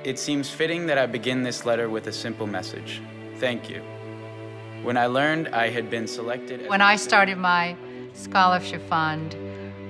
It seems fitting that I begin this letter with a simple message. Thank you. When I learned I had been selected... When I started my scholarship fund,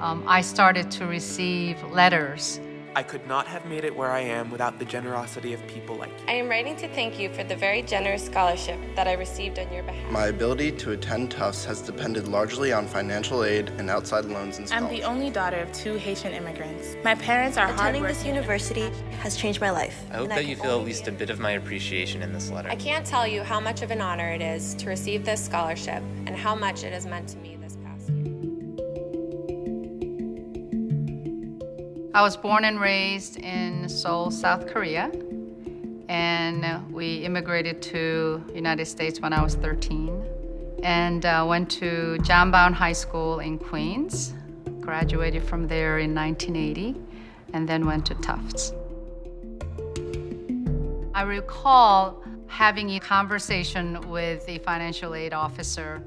I started to receive letters. I could not have made it where I am without the generosity of people like you. I am writing to thank you for the very generous scholarship that I received on your behalf. My ability to attend Tufts has depended largely on financial aid and outside loans and scholarships. I'm the only daughter of 2 Haitian immigrants. My parents are hardworking. Attending this university has changed my life. I hope that you feel at least a bit of my appreciation in this letter. I can't tell you how much of an honor it is to receive this scholarship and how much it has meant to me this past year. I was born and raised in Seoul, South Korea, and we immigrated to the United States when I was 13, and went to Jambound High School in Queens, graduated from there in 1980, and then went to Tufts. I recall having a conversation with the financial aid officer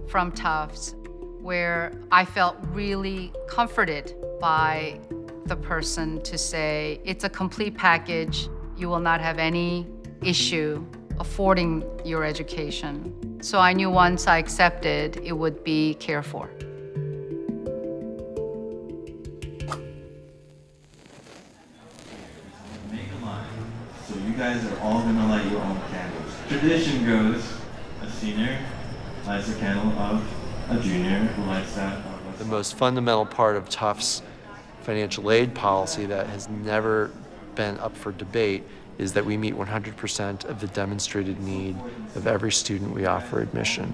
from Tufts where I felt really comforted by the person to say, it's a complete package. You will not have any issue affording your education. So I knew once I accepted, it would be cared for. Make a line. So you guys are all gonna light your own candles. Tradition goes, a senior lights a candle of a junior who lights that of a... The most fundamental part of Tufts' financial aid policy that has never been up for debate is that we meet 100% of the demonstrated need of every student we offer admission.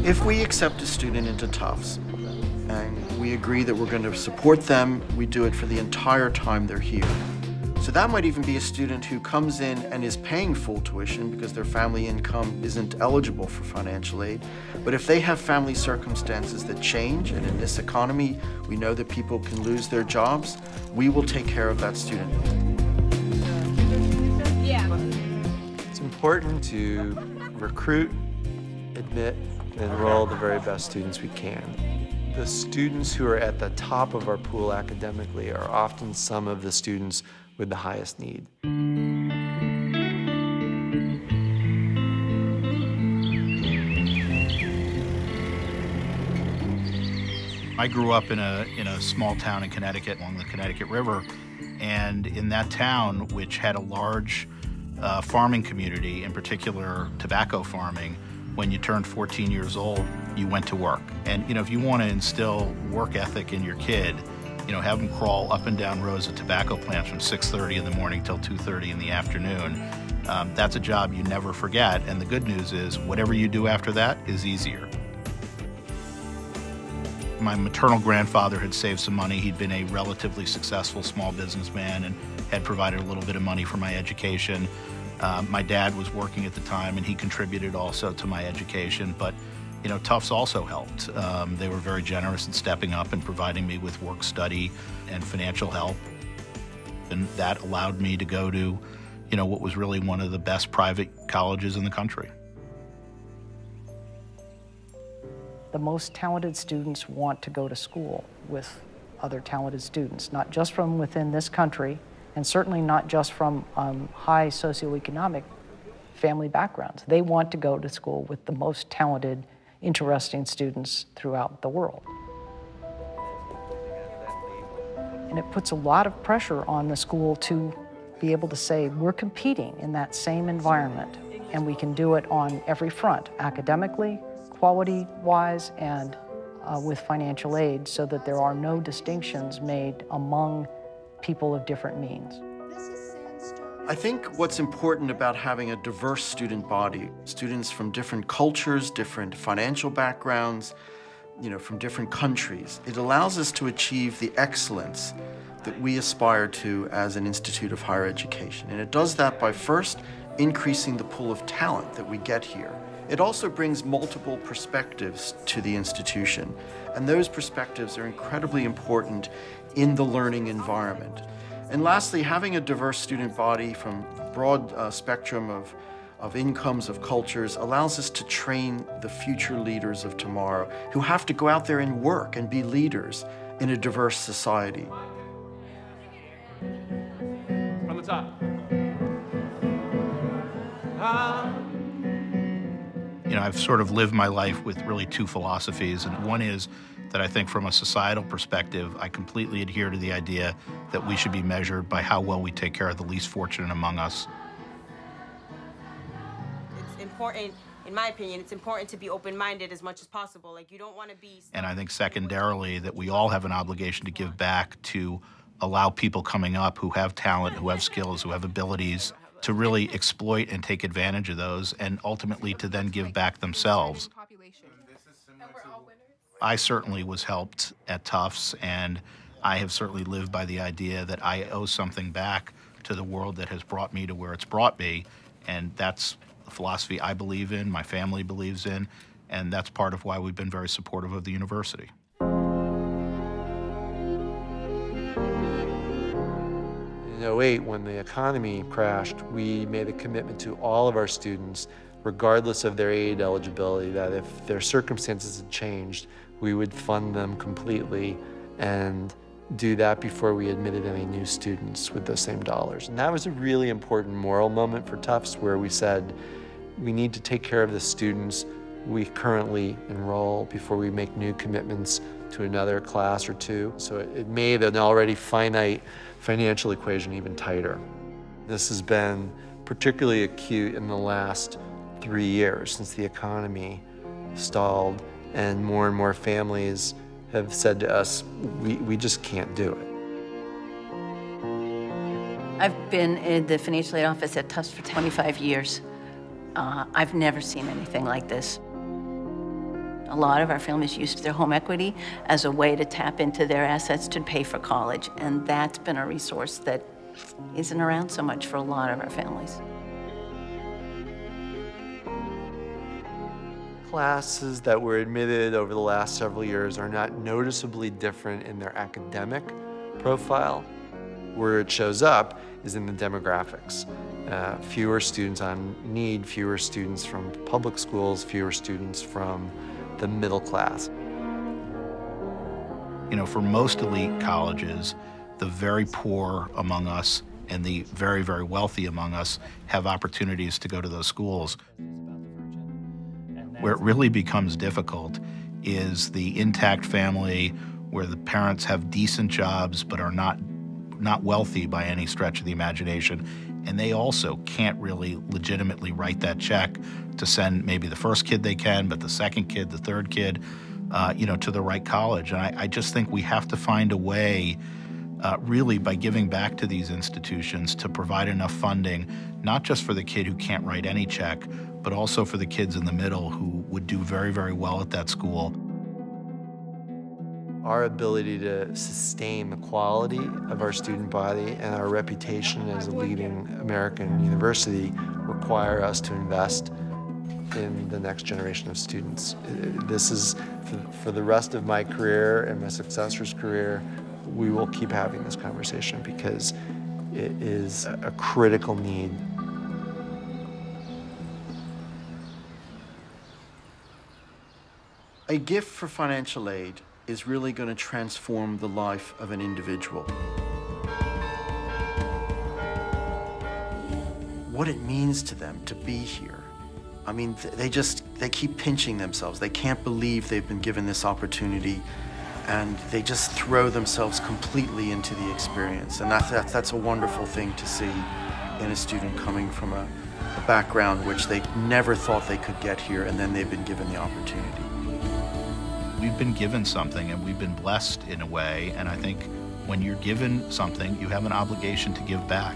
If we accept a student into Tufts and we agree that we're going to support them, we do it for the entire time they're here. So that might even be a student who comes in and is paying full tuition because their family income isn't eligible for financial aid. But if they have family circumstances that change, and in this economy, we know that people can lose their jobs, we will take care of that student. It's important to recruit, admit, and enroll the very best students we can. The students who are at the top of our pool academically are often some of the students with the highest need. I grew up in a small town in Connecticut along the Connecticut River, and in that town, which had a large farming community, in particular tobacco farming, when you turned 14 years old, you went to work. And if you want to instill work ethic in your kid, have them crawl up and down rows of tobacco plants from 6:30 in the morning till 2:30 in the afternoon. That's a job you never forget, and the good news is whatever you do after that is easier. My maternal grandfather had saved some money. He'd been a relatively successful small businessman and had provided a little bit of money for my education. My dad was working at the time, and he contributed also to my education, but Tufts also helped. They were very generous in stepping up and providing me with work study and financial help. And that allowed me to go to, what was really one of the best private colleges in the country. The most talented students want to go to school with other talented students, not just from within this country, and certainly not just from high socioeconomic family backgrounds. They want to go to school with the most talented, interesting students throughout the world. And it puts a lot of pressure on the school to be able to say, we're competing in that same environment, and we can do it on every front, academically, quality-wise, and with financial aid, so that there are no distinctions made among people of different means. I think what's important about having a diverse student body, students from different cultures, different financial backgrounds, from different countries, it allows us to achieve the excellence that we aspire to as an institute of higher education. And it does that by first increasing the pool of talent that we get here. It also brings multiple perspectives to the institution, and those perspectives are incredibly important in the learning environment. And lastly, having a diverse student body from a broad spectrum of incomes, of cultures, allows us to train the future leaders of tomorrow who have to go out there and work and be leaders in a diverse society. From the top. You know, I've sort of lived my life with really two philosophies, and one is that I think from a societal perspective, I completely adhere to the idea that we should be measured by how well we take care of the least fortunate among us. It's important, in my opinion, it's important to be open-minded as much as possible. Like, you don't want to be... And I think secondarily that we all have an obligation to give back, to allow people coming up who have talent, who have skills, who have abilities, to really exploit and take advantage of those, and ultimately to then give back themselves. I certainly was helped at Tufts, and I have certainly lived by the idea that I owe something back to the world that has brought me to where it's brought me, and that's the philosophy I believe in, my family believes in, and that's part of why we've been very supportive of the university. In 2008, when the economy crashed, we made a commitment to all of our students, regardless of their aid eligibility, that if their circumstances had changed, we would fund them completely and do that before we admitted any new students with those same dollars. And that was a really important moral moment for Tufts, where we said, we need to take care of the students we currently enroll before we make new commitments to another class or two. So it made an already finite financial equation even tighter. This has been particularly acute in the last 3 years since the economy stalled, and more families have said to us, we just can't do it. I've been in the financial aid office at Tufts for 25 years. I've never seen anything like this. A lot of our families used their home equity as a way to tap into their assets to pay for college, and that's been a resource that isn't around so much for a lot of our families. Classes that were admitted over the last several years are not noticeably different in their academic profile. Where it shows up is in the demographics. Fewer students on need, fewer students from public schools, fewer students from the middle class. You know, for most elite colleges, the very poor among us and the very, very wealthy among us have opportunities to go to those schools. Where it really becomes difficult is the intact family where the parents have decent jobs but are not wealthy by any stretch of the imagination, and they also can't really legitimately write that check to send maybe the first kid they can, but the second kid, the third kid, you know, to the right college. And I just think we have to find a way, really by giving back to these institutions, to provide enough funding, not just for the kid who can't write any check, but also for the kids in the middle who would do very, very well at that school. Our ability to sustain the quality of our student body and our reputation as a leading American university require us to invest in the next generation of students. This is, for the rest of my career and my successor's career, we will keep having this conversation because it is a critical need. A gift for financial aid is really going to transform the life of an individual. What it means to them to be here. I mean, they keep pinching themselves. They can't believe they've been given this opportunity, and they just throw themselves completely into the experience. And that's a wonderful thing to see in a student coming from a background which they never thought they could get here, and then they've been given the opportunity. We've been given something and we've been blessed in a way, and I think when you're given something, you have an obligation to give back.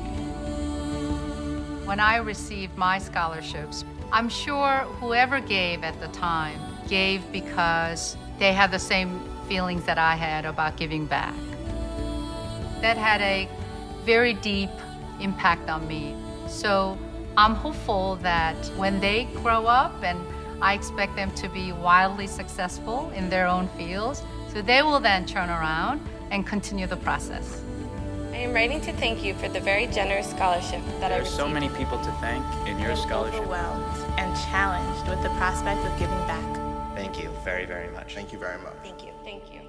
When I received my scholarships, I'm sure whoever gave at the time gave because they had the same feelings that I had about giving back. That had a very deep impact on me. So I'm hopeful that when they grow up, and I expect them to be wildly successful in their own fields, so they will then turn around and continue the process. I am writing to thank you for the very generous scholarship that I There are received. so many people to thank in your scholarship. Overwhelmed and challenged with the prospect of giving back. Thank you very, very much. Thank you very much. Thank you. Thank you.